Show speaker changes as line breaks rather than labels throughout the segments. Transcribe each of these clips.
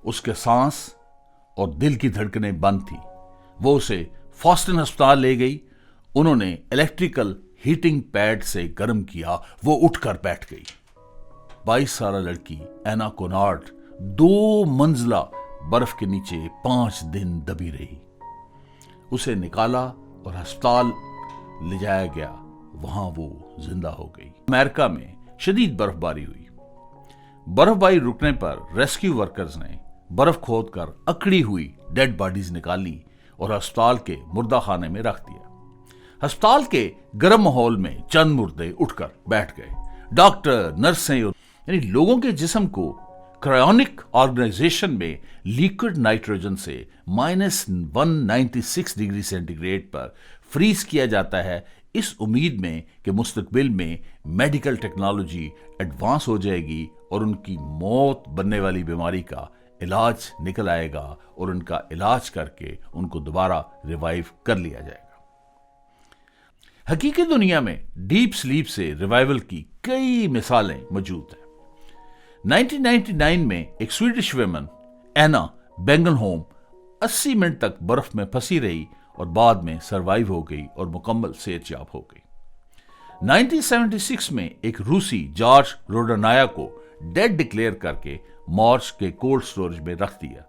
اس کے سانس اور دل کی دھڑکنیں بند تھی۔ وہ اسے فاسٹن ہسپتال لے گئی۔ انہوں نے الیکٹریکل ہیٹنگ پیڈ سے گرم کیا۔ وہ اٹھ کر بیٹھ گئی۔ 22 سالہ لڑکی اینا کونارڈ 2 منزلہ برف کے نیچے 5 دن دبی رہی۔ اسے نکالا اور ہسپتال لے جایا گیا۔ وہاں وہ زندہ ہو گئی۔ امریکہ میں شدید برف باری ہوئی۔ برف باری رکنے پر ریسکیو ورکرز نے برف کھود کر اکڑی ہوئی ڈیڈ باڈیز نکالی اور ہسپتال کے مردہ خانے میں رکھ دیا۔ ہسپتال کے گرم ماحول میں چند مردے اٹھ کر بیٹھ گئے۔ ڈاکٹر، نرسیں، یعنی لوگوں کے جسم کو کرائونک آرگنائزیشن میں لیکوڈ نائٹروجن سے -196 ڈگری سینٹی گریڈ پر فریز کیا جاتا ہے، اس امید میں کہ مستقبل میں میڈیکل ٹیکنالوجی ایڈوانس ہو جائے گی اور ان کی موت بننے والی بیماری کا علاج نکل آئے گا اور ان کا علاج کر کے ان کو دوبارہ ریوائیو کر لیا جائے گا۔ حقیقی دنیا میں ڈیپ سلیپ سے ریوائیول کی کئی مثالیں موجود ہیں۔ 1999 میں ایک سویڈش ویمن اینا بینگنہوم 80 منٹ تک برف میں پھنسی رہی اور بعد میں سروائیو ہو گئی اور مکمل صحت یاب ہو گئی۔ 1976 میں ایک روسی جارج روڈانایا کو ڈیڈ ڈکلیئر کر کے مارچ کے کولڈ سٹوریج میں رکھ دیا۔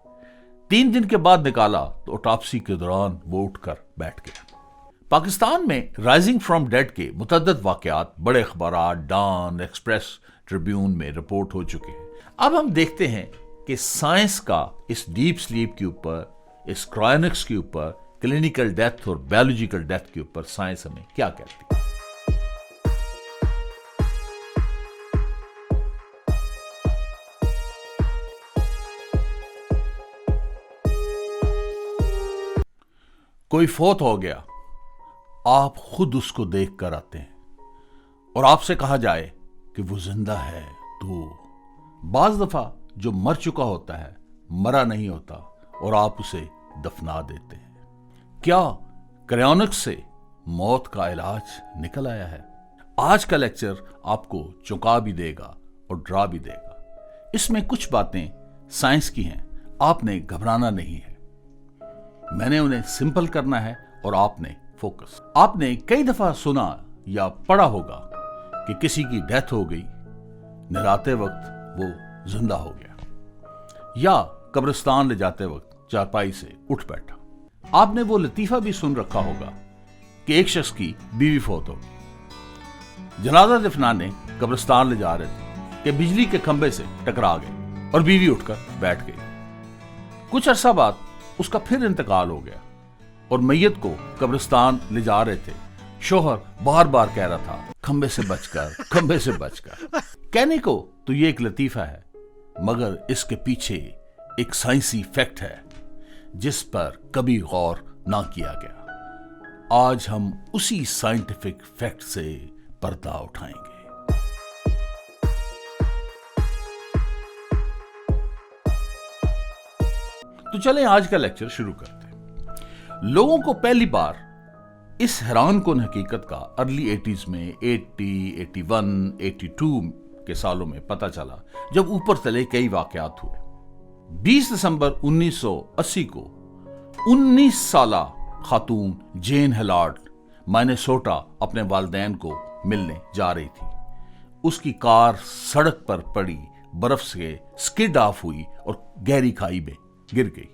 3 دن کے بعد نکالا تو آٹوپسی کے دوران وہ اٹھ کر بیٹھ گیا۔ پاکستان میں رائزنگ فرام ڈیڈ کے متعدد واقعات بڑے اخبارات ڈان، ایکسپریس، ٹریبیون میں رپورٹ ہو چکے ہیں۔ اب ہم دیکھتے ہیں کہ سائنس کا اس ڈیپ سلیپ کے اوپر، اس کرائونکس کے اوپر، کلینیکل ڈیتھ اور بایولوجیکل ڈیتھ کے اوپر سائنس ہمیں کیا کہتی ہے۔ کوئی فوت ہو گیا، آپ خود اس کو دیکھ کر آتے ہیں اور آپ سے کہا جائے کہ وہ زندہ ہے تو بعض دفعہ جو مر چکا ہوتا ہے مرا نہیں ہوتا اور آپ اسے دفنا دیتے ہیں۔ کیا کرائونکس سے موت کا علاج نکل آیا ہے؟ آج کا لیکچر آپ کو چونکا بھی دے گا اور ڈرا بھی دے گا۔ اس میں کچھ باتیں سائنس کی ہیں، آپ نے گھبرانا نہیں ہے۔ میں نے انہیں سمپل کرنا ہے اور آپ نے فوکس۔ آپ نے کئی دفعہ سنا یا پڑھا ہوگا کہ کسی کی ڈیتھ ہو گئی، نراتے وقت وہ زندہ ہو گیا، یا قبرستان لے جاتے وقت چارپائی سے اٹھ بیٹھا۔ آپ نے وہ لطیفہ بھی سن رکھا ہوگا کہ ایک شخص کی بیوی فوت ہو گئی، جنازہ دفنانے قبرستان لے جا رہے تھے کہ بجلی کے کھمبے سے ٹکرا گئے اور بیوی اٹھ کر بیٹھ گئی۔ کچھ عرصہ بعد اس کا پھر انتقال ہو گیا اور میت کو قبرستان لے جا رہے تھے۔ شوہر بار بار کہہ رہا تھا کھمبے سے بچ کر، کھمبے سے بچ کر۔ کہنے کو تو یہ ایک لطیفہ ہے، مگر اس کے پیچھے ایک سائنسی فیکٹ ہے جس پر کبھی غور نہ کیا گیا۔ آج ہم اسی سائنٹیفک فیکٹ سے پردہ اٹھائیں گے۔ تو چلیں آج کا لیکچر شروع کرتے ہیں۔ لوگوں کو پہلی بار اس حیران کن حقیقت کا ارلی 80s میں 80، 81، 82 کے سالوں میں پتہ چلا جب اوپر تلے کئی واقعات ہوئے۔ 20 دسمبر 1980 کو 19 سالہ خاتون جین ہیلارڈ مائنیسوٹا اپنے والدین کو ملنے جا رہی تھی۔ اس کی کار سڑک پر پڑی برف سے سکڈ آف ہوئی اور گہری کھائی میں گر گئی۔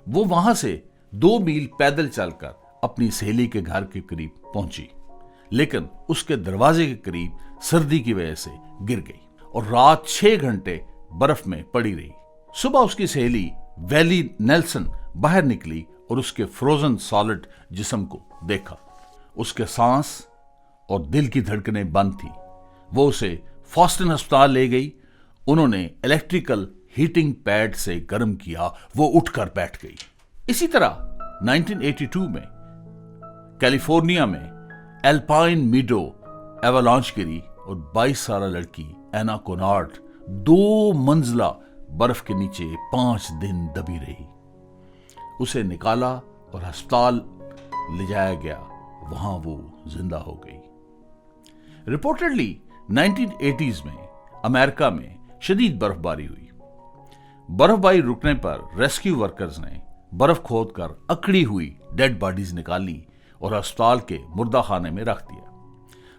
وہ وہاں سے 2 میل پیدل چل کر اپنی سہیلی کے گھر کے قریب پہنچی، لیکن اس کے دروازے کے قریب سردی کی وجہ سے گر گئی اور رات 6 گھنٹے برف میں پڑی رہی۔ صبح اس کی سہیلی ویلی نیلسن باہر نکلی اور اس کے فروزن سالڈ جسم کو دیکھا۔ اس کے سانس اور دل کی دھڑکنیں بند تھی۔ وہ اسے فاسٹن ہسپتال لے گئی۔ انہوں نے الیکٹریکل ہیٹنگ پیڈ سے گرم کیا۔ وہ اٹھ کر بیٹھ گئی۔ اسی طرح 1982 میں کیلیفورنیا میں ایلپائن میڈو ایوالانچ گری اور 22 سالہ لڑکی اینا کونارڈ 2 منزلہ برف کے نیچے 5 دن دبی رہی۔ اسے نکالا اور ہسپتال لے جایا گیا۔ وہاں وہ زندہ ہو گئی۔ رپورٹڈلی 1980s میں امریکہ میں شدید برف باری ہوئی۔ बर्फबारी रुकने पर रेस्क्यू वर्कर्स ने बर्फ खोदकर अकड़ी हुई डेड बॉडीज निकाली और अस्पताल के मुर्दा खाने में रख दिया।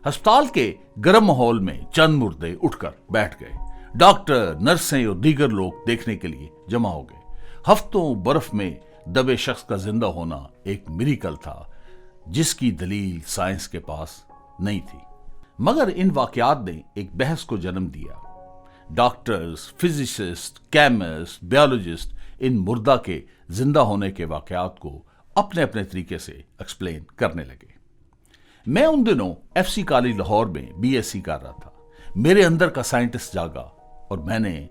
अस्पताल के गर्म माहौल में चंद मुर्दे उठकर बैठ गए। डॉक्टर, नर्सें और दीगर लोग देखने के लिए जमा हो गए। हफ्तों बर्फ में दबे शख्स का जिंदा होना एक मिरेकल था जिसकी दलील साइंस के पास नहीं थी। मगर इन वाकयात ने एक बहस को जन्म दिया। डॉक्टर्स, फिजिसिस्ट, केमिस्ट, बायोलॉजिस्ट इन मुर्दा के जिंदा होने के वाकयात को अपने अपने तरीके से एक्सप्लेन करने लगे। मैं उन दिनों एफसी कॉलेज लाहौर में बीएससी कर रहा था। मेरे अंदर का साइंटिस्ट जागा और मैंने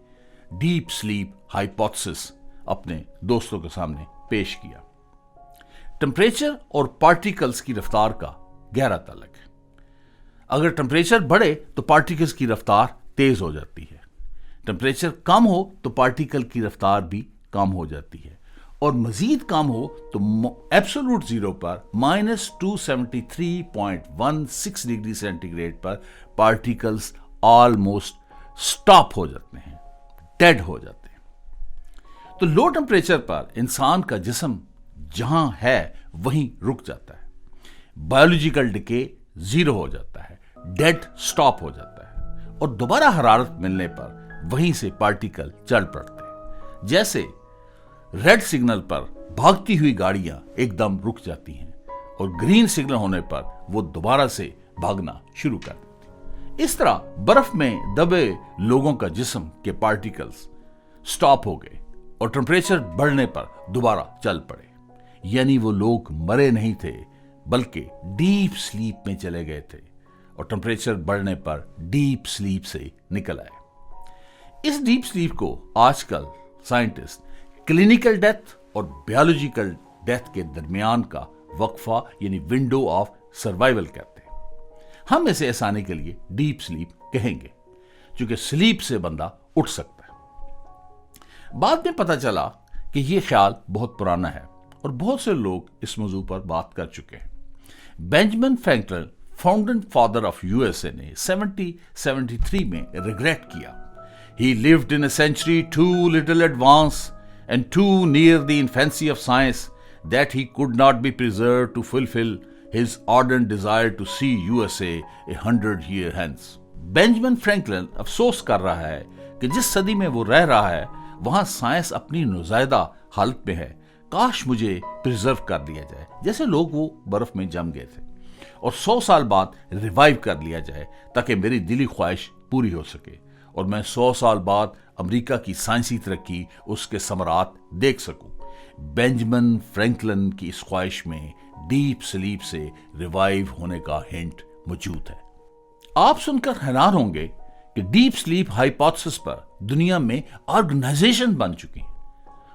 डीप स्लीप हाइपोथेसिस अपने दोस्तों के सामने पेश किया। टेम्परेचर और पार्टिकल्स की रफ्तार का गहरा ताल्लुक है। अगर टेम्परेचर बढ़े तो पार्टिकल्स की रफ्तार तेज हो जाती है। टेम्परेचर कम हो तो पार्टिकल की रफ्तार भी कम हो जाती है और मजीद कम हो तो एब्सोल्यूट जीरो पर -273.16 डिग्री सेंटीग्रेड पर पार्टिकल्स ऑलमोस्ट स्टॉप हो जाते हैं, डेड हो जाते हैं। तो लो टेम्परेचर पर इंसान का जिस्म जहां है वहीं रुक जाता है। बायोलॉजिकल डिके जीरो हो जाता है, डेड स्टॉप हो जाता है और दोबारा हरारत मिलने पर वहीं से पार्टिकल चल पड़ते हैं। जैसे रेड सिग्नल पर भागती हुई गाड़ियां एकदम रुक जाती हैं और ग्रीन सिग्नल होने पर वो दोबारा से भागना शुरू कर देती। इस तरह बर्फ में दबे लोगों का जिस्म के पार्टिकल्स स्टॉप हो गए और टेम्परेचर बढ़ने पर दोबारा चल पड़े। यानी वो लोग मरे नहीं थे बल्कि डीप स्लीप में चले गए थे और टेम्परेचर बढ़ने पर डीप स्लीप से निकल आए। इस डीप स्लीप को आजकल साइंटिस्ट क्लिनिकल डेथ और बायोलॉजिकल डेथ के दरमियान का वक्फा यानी विंडो ऑफ सर्वाइवल कहते हैं। हम इसे आसानी के लिए डीप स्लीप कहेंगे क्योंकि स्लीप से बंदा उठ सकता है। बाद में पता चला कि यह ख्याल बहुत पुराना है और बहुत से लोग इस मौजू पर बात कर चुके हैं। Benjamin Franklin, founding father of USA, ने 1773 में रिग्रेट किया। He lived in a century too little advanced and too near the infancy of science that he could not be preserved to fulfill his ardent desire to see USA 100 years hence. Benjamin Franklin अफसोस कर रहा है कि जिस सदी में वो रह रहा है वहां साइंस अपनी नुज़ायदा हालत में है। काश मुझे प्रिजर्व कर दिया जाए जैसे लोग वो बर्फ में जम गए थे और 100 साल बाद रिवाइव कर लिया जाए ताकि मेरी दिली ख्वाहिश पूरी हो सके और मैं 100 साल बाद अमेरिका की साइंसी तरक्की, उसके समरात देख सकूं। बेंजामिन फ्रैंकलिन की इस ख्वाहिश में डीप स्लीप से रिवाइव होने का हिंट मौजूद है। आप सुनकर हैरान होंगे कि डीप स्लीप हाइपोथेसिस पर दुनिया में ऑर्गेनाइजेशन बन चुकी है।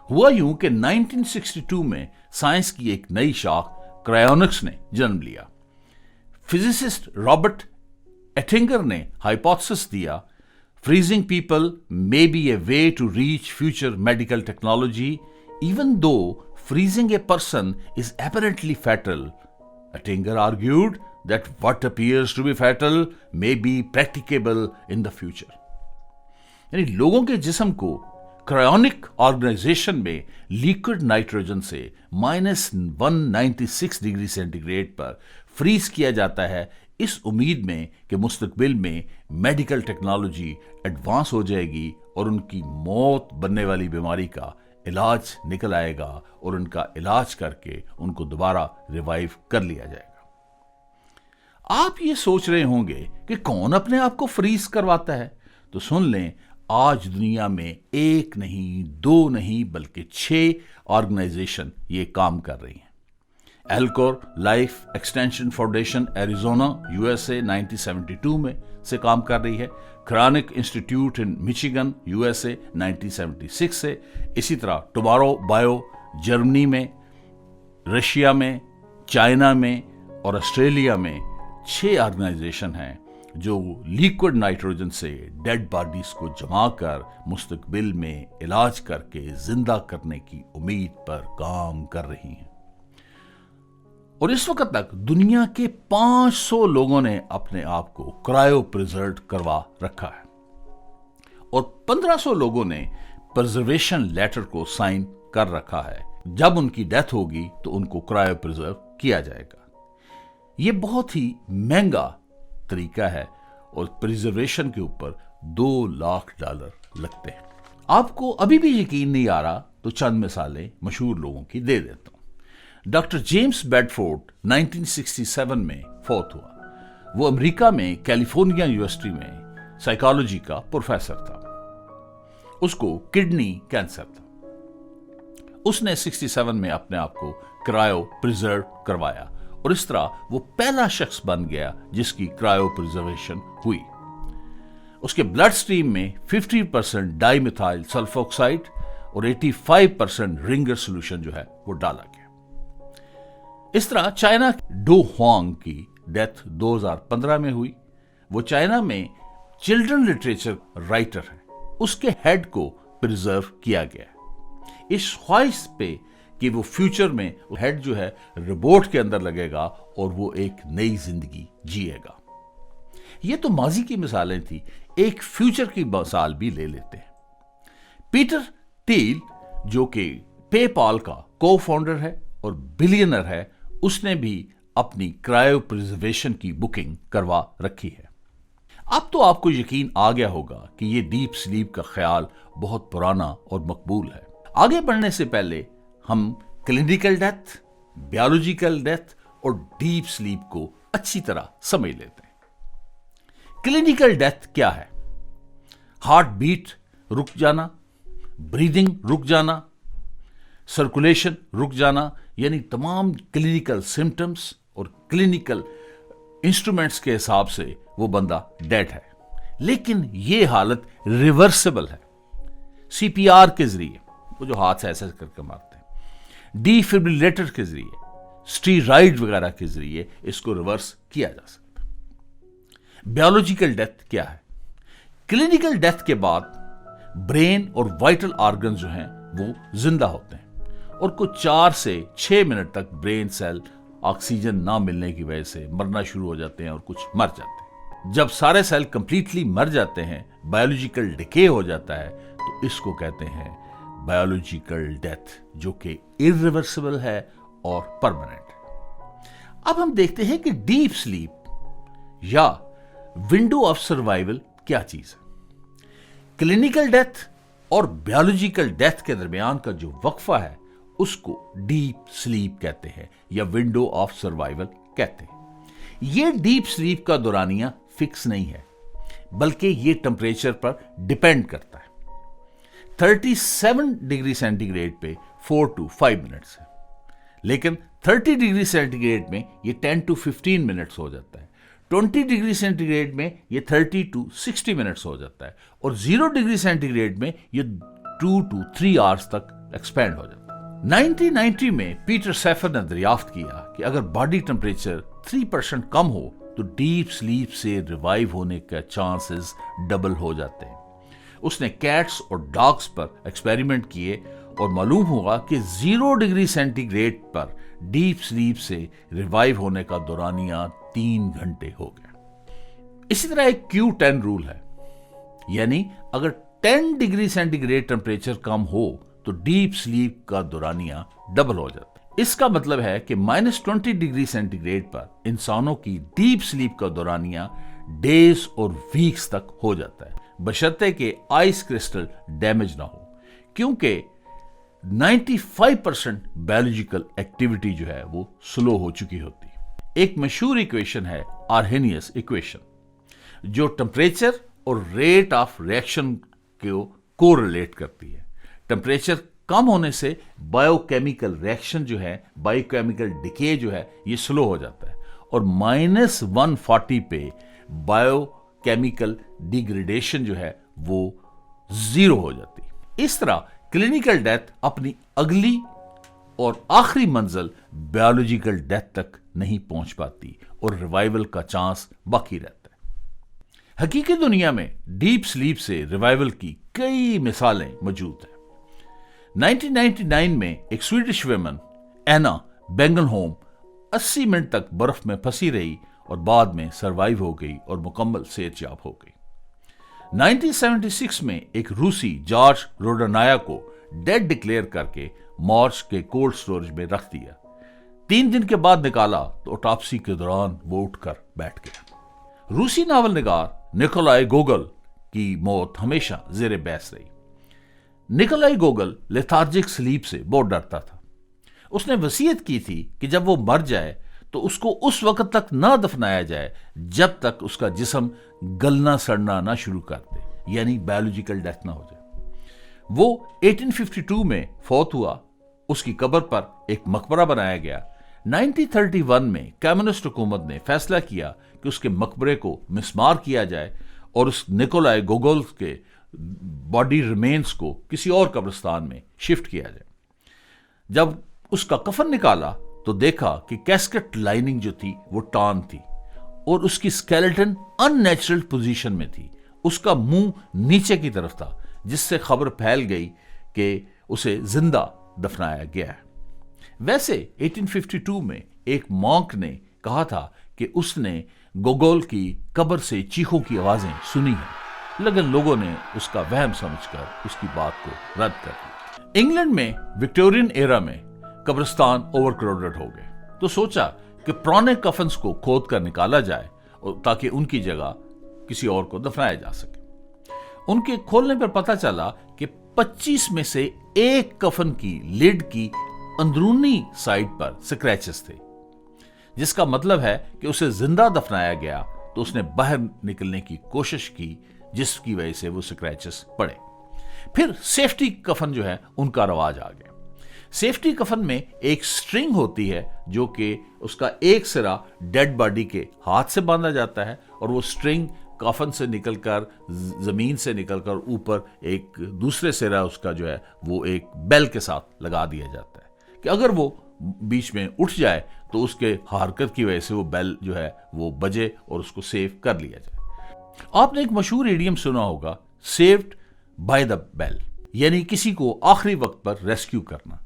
हुआ यूं कि 1962 में साइंस की एक नई शाख क्रायोनिक्स ने जन्म लिया। फिजिसिस्ट रॉबर्ट एटिंगर ने हाइपोथेसिस दिया, freezing people may be a way to reach future medical technology, even though freezing a person is apparently fatal. Ettinger argued that what appears to be fatal may be practicable in the future. यानी लोगों के जिस्म को cryonic organisation में liquid nitrogen से -196 degree centigrade पर freeze किया जाता है इस उम्मीद में कि मुस्तकबिल में मेडिकल टेक्नोलॉजी एडवांस हो जाएगी और उनकी मौत बनने वाली बीमारी का इलाज निकल आएगा और उनका इलाज करके उनको दोबारा रिवाइव कर लिया जाएगा। आप ये सोच रहे होंगे कि कौन अपने आप को फ्रीज करवाता है, तो सुन लें, आज दुनिया में एक नहीं, दो नहीं, बल्कि 6 ऑर्गेनाइजेशन ये काम कर रही हैं। Alcor life extension foundation Arizona USA 1972 में से काम कर रही है। Cryonics institute in Michigan USA 1976 से। इसी तरह टुमारो बायो जर्मनी में, रशिया में, चाइना में और ऑस्ट्रेलिया में 6 ऑर्गेनाइजेशन हैं जो लिक्विड नाइट्रोजन से डेड बॉडीज को जमा कर मुस्तकबिल में इलाज करके जिंदा करने की उम्मीद पर काम कर रही हैं। और इस वक्त तक दुनिया के 500 लोगों ने अपने आप को क्रायो प्रिजर्व करवा रखा है और 1500 लोगों ने प्रिजर्वेशन लेटर को साइन कर रखा है। जब उनकी डेथ होगी तो उनको क्रायो प्रिजर्व किया जाएगा। यह बहुत ही महंगा तरीका है और प्रिजर्वेशन के ऊपर $2 लाख लगते हैं। आपको अभी भी यकीन नहीं आ रहा तो चंद मिसालें मशहूर लोगों की दे देता हूं। डॉक्टर जेम्स बेडफोर्ड 1967 में फौत हुआ। वो अमेरिका में कैलिफोर्निया यूनिवर्सिटी में साइकोलॉजी का प्रोफेसर था। उसको किडनी कैंसर था। उसने 67 में अपने आप को क्रायो प्रिजर्व करवाया और इस तरह वो पहला शख्स बन गया जिसकी क्रायो प्रिजर्वेशन हुई। उसके ब्लड स्ट्रीम में 50% डाइमिथाइल सल्फोक्साइड और 85% रिंगर सोल्यूशन जो है वो डाला गया। इस तरह चाइना डो हुआंग की डेथ 2015 में हुई। वो चाइना में चिल्ड्रन लिटरेचर राइटर है। उसके हेड को प्रिजर्व किया गया इस ख्वाहिश पे कि वो फ्यूचर में हेड जो है रोबोट के अंदर लगेगा और वो एक नई जिंदगी जिएगा। ये तो माजी की मिसालें थी, एक फ्यूचर की मिसाल भी ले लेते हैं। पीटर टील जो कि पेपाल का को फाउंडर है और बिलियनर है, उसने भी अपनी क्रायो प्रिजर्वेशन की बुकिंग करवा रखी है। अब तो आपको यकीन आ गया होगा कि ये डीप स्लीप का ख्याल बहुत पुराना और मकबूल है। आगे बढ़ने से पहले हम क्लिनिकल डेथ, बायोलॉजिकल डेथ और डीप स्लीप को अच्छी तरह समझ लेते हैं। क्लिनिकल डेथ क्या है? हार्ट बीट रुक जाना, ब्रीदिंग रुक जाना, सर्कुलेशन रुक जाना, यानी तमाम क्लिनिकल सिम्टम्स और क्लिनिकल इंस्ट्रूमेंट्स के हिसाब से वो बंदा डेड है। लेकिन ये हालत रिवर्सिबल है। सीपीआर के जरिए, वो जो हाथ से ऐसे करके मारते हैं, डिफिब्रिलेटर के जरिए, स्टीरॉइड वगैरह के जरिए इसको रिवर्स किया जा सकता है। बायोलॉजिकल डेथ क्या है? क्लिनिकल डेथ के बाद ब्रेन और वाइटल ऑर्गन जो हैं वो जिंदा होते हैं और कुछ 4 से 6 मिनट तक ब्रेन सेल ऑक्सीजन ना मिलने की वजह से मरना शुरू हो जाते हैं और कुछ मर जाते हैं। जब सारे सेल कंप्लीटली मर जाते हैं, बायोलॉजिकल डिके हो जाता है, तो इसको कहते हैं बायोलॉजिकल डेथ, जो कि इरिवर्सिबल है और परमानेंट है। अब हम देखते हैं कि डीप स्लीप या विंडो ऑफ सर्वाइवल क्या चीज है। क्लिनिकल डेथ और बायोलॉजिकल डेथ के दरमियान का जो वक्फा है उसको डीप स्लीप कहते हैं या विंडो ऑफ सर्वाइवल कहते हैं। यह डीप स्लीप का दौरानिया फिक्स नहीं है, बल्कि यह टेम्परेचर पर डिपेंड करता है। 37 डिग्री सेंटीग्रेड पे 4 to 5 मिनट्स है, लेकिन 30 डिग्री सेंटीग्रेड में यह 10 to 15 मिनट्स हो जाता है। 20 डिग्री सेंटीग्रेड में यह 30 to 60 मिनट्स हो जाता है और 0 डिग्री सेंटीग्रेड में यह 2 to 3 आवर्स तक एक्सपेंड हो जाता है। 1990 में पीटर सेफर ने दरियाफ्त किया कि अगर बॉडी टेम्परेचर 3% कम हो तो डीप स्लीप से रिवाइव होने का चांसेस डबल हो जाते हैं। उसने कैट्स और डॉग्स पर एक्सपेरिमेंट किए और मालूम हुआ कि 0 डिग्री सेंटीग्रेड पर डीप स्लीप से रिवाइव होने का दौरानिया 3 घंटे हो गया। इसी तरह एक Q10 रूल है, यानी अगर 10 डिग्री सेंटीग्रेड टेम्परेचर कम हो तो डीप स्लीप का दौरानिया डबल हो जाता है। इसका मतलब है कि -20 डिग्री सेंटीग्रेड पर इंसानों की डीप स्लीप का दौरानिया डेज और वीक्स तक हो जाता है, बशर्ते कि आइस क्रिस्टल डैमेज ना हो, क्योंकि 95% बायोलॉजिकल एक्टिविटी जो है वो स्लो हो चुकी होती है। एक मशहूर इक्वेशन है आर्हेनियस इक्वेशन, जो टेम्परेचर और रेट ऑफ रिएक्शन को कोरिलेट करती है। टेम्परेचर कम होने से बायोकेमिकल रिएक्शन जो है, बायोकेमिकल डिके जो है, ये स्लो हो जाता है और -140 पे बायोकेमिकल डिग्रेडेशन जो है वो 0 हो जाती है। इस तरह क्लिनिकल डेथ अपनी अगली और आखिरी मंजिल बायोलॉजिकल डेथ तक नहीं पहुंच पाती और रिवाइवल का चांस बाकी रहता है। हकीकी दुनिया में डीप स्लीप से रिवाइवल की कई मिसालें मौजूद हैं। 1999 में एक स्वीडिश वुमन एना बेंगलहोम 80 मिनट तक बर्फ में फंसी रही और बाद में सरवाइव हो गई और मुकम्मल सेहतयाब हो गई। 1976 में एक रूसी जॉर्ज रोडानाया को डेड डिक्लेयर करके मॉर्च के कोल्ड स्टोरेज में रख दिया। 3 दिन के बाद निकाला तो ऑटोप्सी के दौरान वो उठकर बैठ गया। रूसी नावल निगार निकोलाई गोगल की मौत हमेशा जेर बहस रही। निकोलाई गोगल लेथार्जिक स्लीप से बहुत डरता था। उसने वसीयत की थी कि जब वो मर जाए तो उसको उस वक्त तक ना दफनाया जाए जब तक उसका जिस्म गलना सड़ना ना शुरू कर दे, यानी बायोलॉजिकल डेथ ना हो जाए। वो 1852 में फौत हुआ। उसकी कब्र पर एक मकबरा बनाया गया। 1931 में कम्युनिस्ट हुकूमत ने फैसला किया कि उसके मकबरे को मिसमार किया जाए और उस निकोलाई गोगोल के बॉडी रिमेन्स को किसी और कब्रिस्तान में शिफ्ट किया जाए। जब उसका कफन निकाला तो देखा कि कैस्केट लाइनिंग जो थी वो टान थी और उसकी स्केलेटन अननेचुरल पोजीशन में थी। उसका मुंह नीचे की तरफ था, जिससे खबर फैल गई कि उसे जिंदा दफनाया गया है। वैसे 1852 में एक मॉन्क ने कहा था कि उसने गोगोल की कब्र से चीखों की आवाजें सुनी हैं, लेकिन लोगों ने उसका वहम समझकर उसकी बात को रद्द कर दिया। इंग्लैंड में विक्टोरियन एरा में कब्रिस्तान ओवरक्राउडेड हो गए, तो सोचा कि पुराने कफन्स को खोद कर निकाला जाए ताकि उनकी जगह किसी और को दफनाया जा सके। उनके खोलने पर पता चला कि 25 में से एक कफन की लिड की अंदरूनी साइड पर स्क्रैचेस थे, जिसका मतलब है कि उसे जिंदा दफनाया गया तो उसने बाहर निकलने की कोशिश की, जिसकी वजह से वो स्क्रैचेस पड़े। फिर सेफ्टी कफन जो है उनका रवाज आ गया। सेफ्टी कफन में एक स्ट्रिंग होती है जो कि उसका एक सिरा डेड बॉडी के हाथ से बांधा जाता है और वो स्ट्रिंग कफन से निकलकर जमीन से निकलकर ऊपर एक दूसरे सिरा उसका जो है वो एक बेल के साथ लगा दिया जाता है कि अगर वो बीच में उठ जाए तो उसके हरकत की वजह से वो बेल जो है वो बजे और उसको सेव कर लिया जाए। आपने एक मशहूर इडियम सुना होगा, सेव्ड बाय द बेल, यानी किसी को आखिरी वक्त पर रेस्क्यू करना।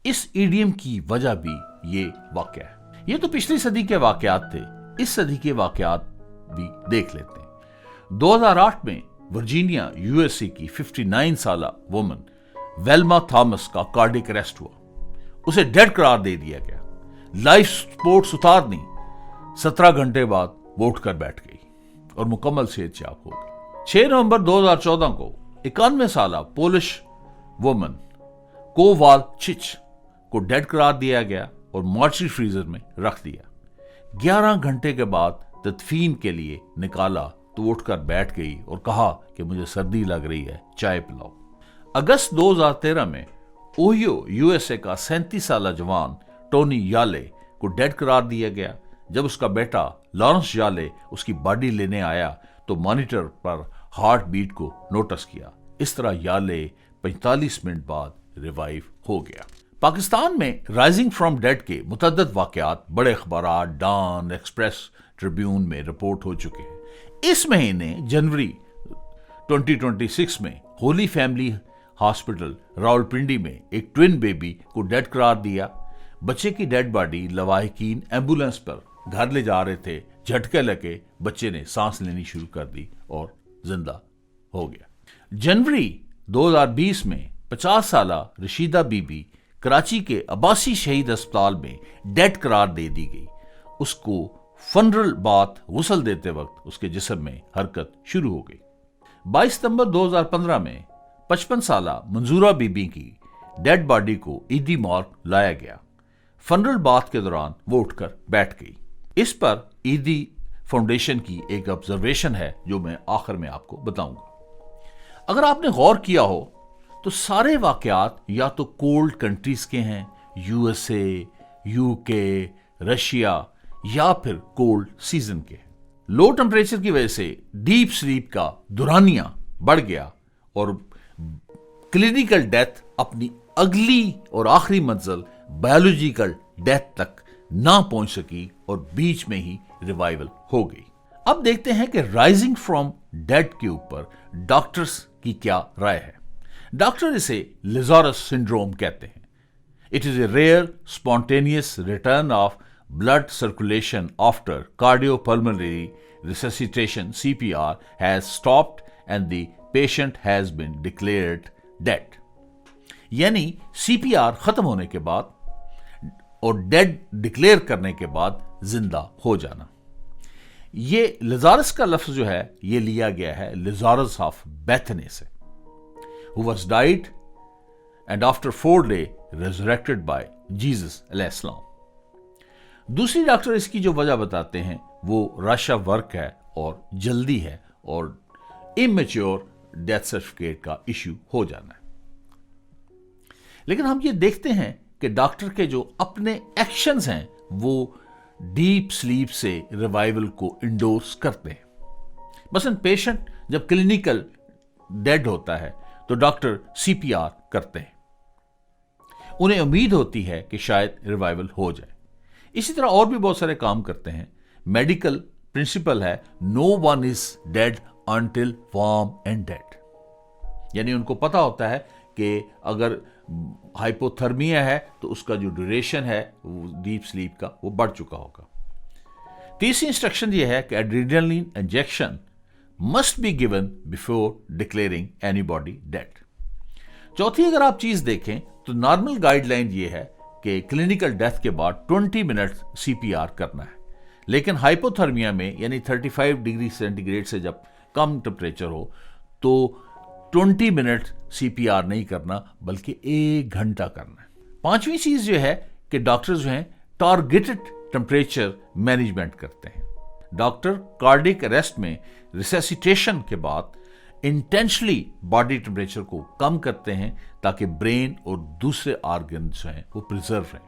इस इडियम की वजह भी ये वाकया है। ये तो पिछली सदी के वाकयात थे, इस सदी के वाकयात भी देख लेते हैं। 2008 में वर्जीनिया यूएसए की 59 साल वुमन वेल्मा थॉमस का कार्डिक अरेस्ट हुआ। उसे डेड करार दे दिया गया। लाइफ सपोर्ट उतार दी। 17 घंटे बाद वो उठकर बैठ गई और मुकम्मल सेहतयाब हो गई। 6 नवंबर 2014 को 91 साल पोलिश वुमन कोवालचिच को डेड करार दिया गया और मॉर्चरी फ्रीजर में रख दिया। 11 घंटे के बाद तदफीन के लिए निकाला तो उठकर बैठ गई और कहा कि मुझे सर्दी लग रही है, चाय पिलाओ। अगस्त 2013 में ओहियो यूएसए का 37 साल जवान टोनी याले को डेड करार दिया गया। जब उसका बेटा लॉरेंस याले उसकी बॉडी लेने आया तो मॉनिटर पर हार्ट बीट को नोटिस किया। इस तरह याले 45 मिनट बाद रिवाइव हो गया। पाकिस्तान में राइजिंग फ्रॉम डेड के मुतअद्दिद वाकयात बड़े अखबारात डॉन, एक्सप्रेस, ट्रिब्यून में रिपोर्ट हो चुके हैं। इस महीने जनवरी 2026 में होली फैमिली हॉस्पिटल रावलपिंडी में एक ट्विन बेबी को डेड करार दिया। बच्चे की डेड बॉडी लवाहिकीन एम्बुलेंस पर घर ले जा रहे थे। झटके लगे, बच्चे ने सांस लेनी शुरू कर दी और जिंदा हो गया। जनवरी 2020 में 50 साल रशीदा बीबी कराची के अब्बासी शहीद अस्पताल में डेड करार दे दी गई। उसको फनरल बाथ गुस्ल देते वक्त उसके जिस्म में हरकत शुरू हो गई। 22 सितंबर 2015 में 55 साल मंजूरा बीबी की डेड बॉडी को ईदी मॉर्ग लाया गया। फनरल बाथ के दौरान वो उठकर बैठ गई। इस पर ईदी फाउंडेशन की एक ऑब्जर्वेशन है जो मैं आखिर में आपको बताऊंगा। अगर आपने गौर किया हो तो सारे वाकयात या तो कोल्ड कंट्रीज के हैं, यूएसए, यूके, रशिया, या फिर कोल्ड सीजन के। लो टेम्परेचर की वजह से डीप स्लीप का दुरानिया बढ़ गया और क्लिनिकल डेथ अपनी अगली और आखिरी मंजिल बायोलॉजिकल डेथ तक ना पहुंच सकी और बीच में ही रिवाइवल हो गई। अब देखते हैं कि राइजिंग फ्रॉम डेड के ऊपर डॉक्टर्स की क्या राय है। डॉक्टर इसे लिजारस सिंड्रोम कहते हैं। It is a rare spontaneous return of blood circulation after cardiopulmonary resuscitation CPR has stopped and the patient has been declared dead. यानी CPR खत्म होने के बाद और डेड डिक्लेयर करने के बाद जिंदा हो जाना। ये लजारस का लफ्ज जो है ये लिया गया है लजारस ऑफ बेथनी से, who was died and after 4 days resurrected by Jesus अलैहिस्सलाम। दूसरी डॉक्टर इसकी जो वजह बताते हैं वो रश ऑफ वर्क है और जल्दी है और इमेच्योर डेथ सर्टिफिकेट का इश्यू हो जाना है। लेकिन हम ये देखते हैं कि डॉक्टर के जो अपने एक्शंस हैं वो डीप स्लीप से रिवाइवल को इंडोर्स करते हैं। मसलन पेशेंट जब क्लिनिकल डेड होता है तो डॉक्टर CPR करते हैं, उन्हें उम्मीद होती है कि शायद रिवाइवल हो जाए। इसी तरह और भी बहुत सारे काम करते हैं। मेडिकल प्रिंसिपल है no one is dead until warm and dead, यानी उनको पता होता है कि अगर हाइपोथर्मिया है तो उसका जो ड्यूरेशन है डीप स्लीप का वो बढ़ चुका होगा। तीसरी इंस्ट्रक्शन ये है कि adrenaline injection must be given before declaring anybody dead. चौथी अगर आप चीज देखें तो नॉर्मल गाइडलाइन ये है कि क्लिनिकल डेथ के बाद 20 मिनट CPR करना है, लेकिन हाइपोथर्मिया में यानी 35 डिग्री सेंटीग्रेड से जब कम टेम्परेचर हो तो 20 मिनट CPR नहीं करना बल्कि 1 घंटा करना है। पांचवी चीज जो है कि डॉक्टर जो हैं टारगेटेड टेम्परेचर मैनेजमेंट करते हैं। डॉक्टर कार्डियक अरेस्ट में रिसेसिटेशन के बाद इंटेंशनली बॉडी टेम्परेचर को कम करते हैं ताकि ब्रेन और दूसरे ऑर्गन जो हैं वो प्रिजर्व रहें।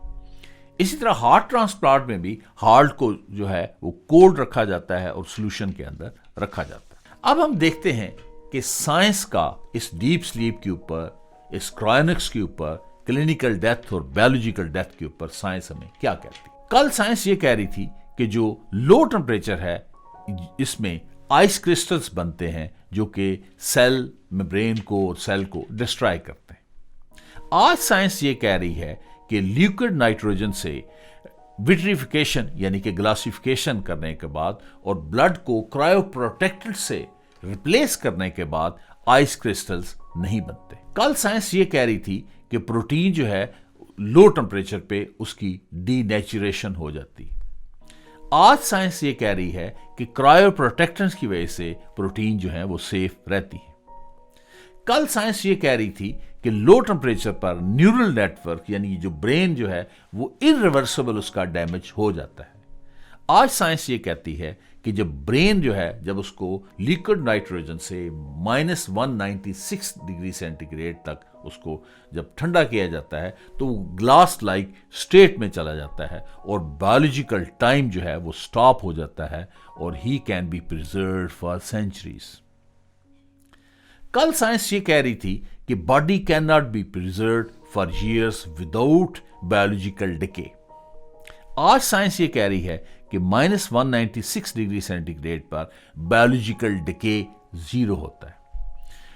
इसी तरह हार्ट ट्रांसप्लांट में भी हार्ट को जो है वो कोल्ड रखा जाता है और सॉल्यूशन के अंदर रखा जाता है। अब हम देखते हैं कि साइंस का इस डीप स्लीप के ऊपर, इस क्रायोनिक्स के ऊपर, क्लिनिकल डेथ और बायोलॉजिकल डेथ के ऊपर साइंस हमें क्या कहती है। कल साइंस ये कह रही थी कि जो लो टेम्परेचर है इसमें आइस क्रिस्टल्स बनते हैं जो कि सेल मेम्ब्रेन को और सेल को डिस्ट्रॉय करते हैं। आज साइंस ये कह रही है कि लिक्विड नाइट्रोजन से विट्रिफिकेशन यानी कि ग्लासिफिकेशन करने के बाद और ब्लड को क्रायोप्रोटेक्टेड से रिप्लेस करने के बाद आइस क्रिस्टल्स नहीं बनते। कल साइंस ये कह रही थी कि प्रोटीन जो है लो टेम्परेचर पे उसकी डीनेचुरेशन हो जाती है। आज साइंस ये कह रही है कि क्रायोप्रोटेक्टेंट्स की वजह से प्रोटीन जो है वो सेफ रहती है। कल साइंस ये कह रही थी कि लो टेम्परेचर पर न्यूरल नेटवर्क यानी जो ब्रेन जो है वो इरिवर्सिबल उसका डैमेज हो जाता है। आज साइंस ये कहती है कि जब ब्रेन जो है जब उसको लिक्विड नाइट्रोजन से -196 डिग्री सेंटीग्रेड तक उसको जब ठंडा किया जाता है तो वो ग्लास लाइक स्टेट में चला जाता है और बायोलॉजिकल टाइम जो है वो स्टॉप हो जाता है और he can be preserve for centuries. कल साइंस ये कह रही थी कि body can not be preserve for years without biological decay. आज साइंस ये कह रही है कि -196 डिग्री सेंटीग्रेड पर बायोलॉजिकल डिके 0 होता है।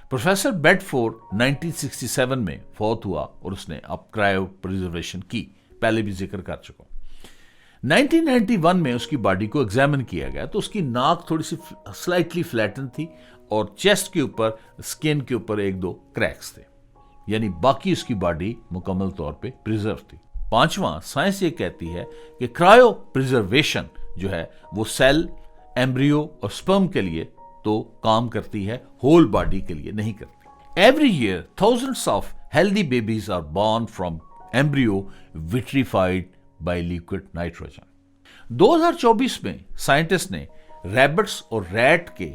प्रोफेसर बेडफोर्ड 1967 में फौत हुआ और उसने अब क्रायो प्रिजर्वेशन की, पहले भी जिक्र कर चुका हूं। 1991 में उसकी बॉडी को एग्जामिन किया गया तो उसकी नाक थोड़ी सी स्लाइटली फ्लैटन थी और चेस्ट के ऊपर स्किन के ऊपर 1-2 क्रैक्स थे, यानी बाकी उसकी बॉडी मुकम्मल तौर पे प्रिजर्व थी। पांचवा, साइंस ये कहती है कि क्रायो प्रिजर्वेशन जो है वो सेल, एम्ब्रियो और स्पर्म के लिए तो काम करती है, होल बॉडी के लिए नहीं करती। Every year thousands of healthy babies are born from embryo vitrified by liquid nitrogen. 2024 में साइंटिस्ट ने रैबिट्स और रैट के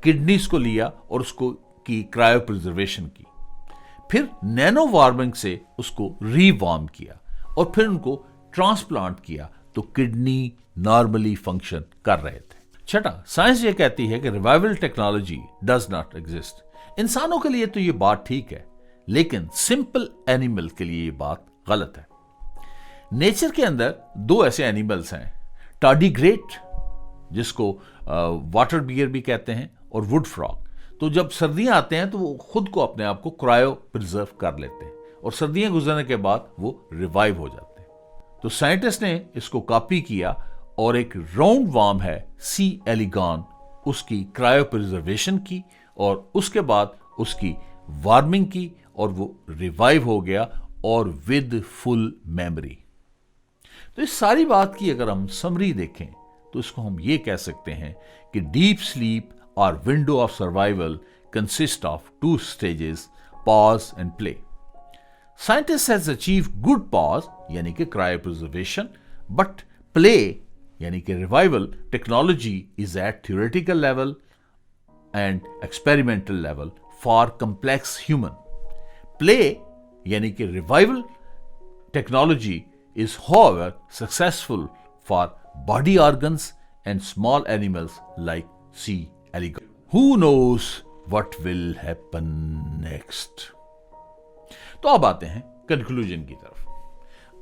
किडनीज को लिया और उसको की क्रायो प्रिजर्वेशन की, फिर नैनो वार्मिंग से उसको रीवार्म किया और फिर उनको ट्रांसप्लांट किया तो किडनी नॉर्मली फंक्शन कर रहे थे। छठा, साइंस ये कहती है कि revival technology does not exist. इंसानों के लिए तो ये बात ठीक है, लेकिन सिंपल एनिमल के लिए ये बात गलत है। नेचर के अंदर 2 ऐसे एनिमल्स हैं, टार्डिग्रेट जिसको वाटर बियर भी कहते हैं और वुड फ्रॉग। तो जब सर्दियां आते हैं तो वो खुद को अपने आप को क्रायो प्रिजर्व कर लेते हैं और सर्दियां गुजरने के बाद वो रिवाइव हो जाते हैं। तो साइंटिस्ट ने इसको कॉपी किया और एक राउंड वार्म है सी एलिगॉन, उसकी क्रायो प्रिजर्वेशन की اور اس کے بعد اس کی وارمنگ کی اور وہ ریوائیو ہو گیا اور ود فل میموری. تو اس ساری بات کی اگر ہم سمری دیکھیں تو اس کو ہم یہ کہہ سکتے ہیں کہ ڈیپ سلیپ اور window of survival consist of 2 stages, pause and play. Scientists has achieved good pause یعنی کہ cryopreservation, but play یعنی کہ revival technology is at theoretical level and experimental level for complex human. Play یعنی کہ revival technology is however successful for body organs and small animals like sea alligator. Who knows what will happen next? تو اب آتے ہیں conclusion کی طرف.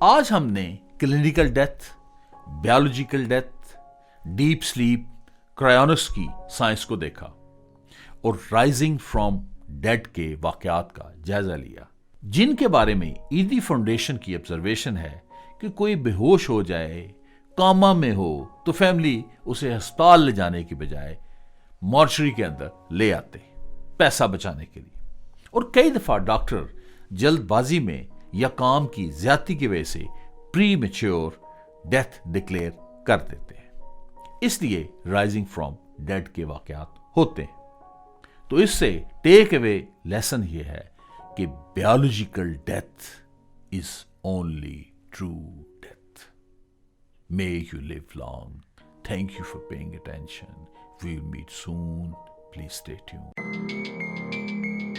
آج ہم نے clinical death, biological death, deep sleep, cryonics کی سائنس کو دیکھا اور رائزنگ فرام ڈیڈ کے واقعات کا جائزہ لیا، جن کے بارے میں ایدی فاؤنڈیشن کی آبزرویشن ہے کہ کوئی بے ہوش ہو جائے، کاما میں ہو تو فیملی اسے ہسپتال لے جانے کی بجائے مارچری کے اندر لے آتے پیسہ بچانے کے لیے، اور کئی دفعہ ڈاکٹر جلد بازی میں یا کام کی زیادتی کی وجہ سے پری میچور ڈیتھ ڈکلیئر کر دیتے ہیں. اس لیے رائزنگ فرام ڈیڈ کے واقعات ہوتے ہیں. تو اس سے ٹیک اوے لیسن یہ ہے کہ biological death is only true death. May you live long. Thank you for paying attention. We'll meet soon. Please stay tuned.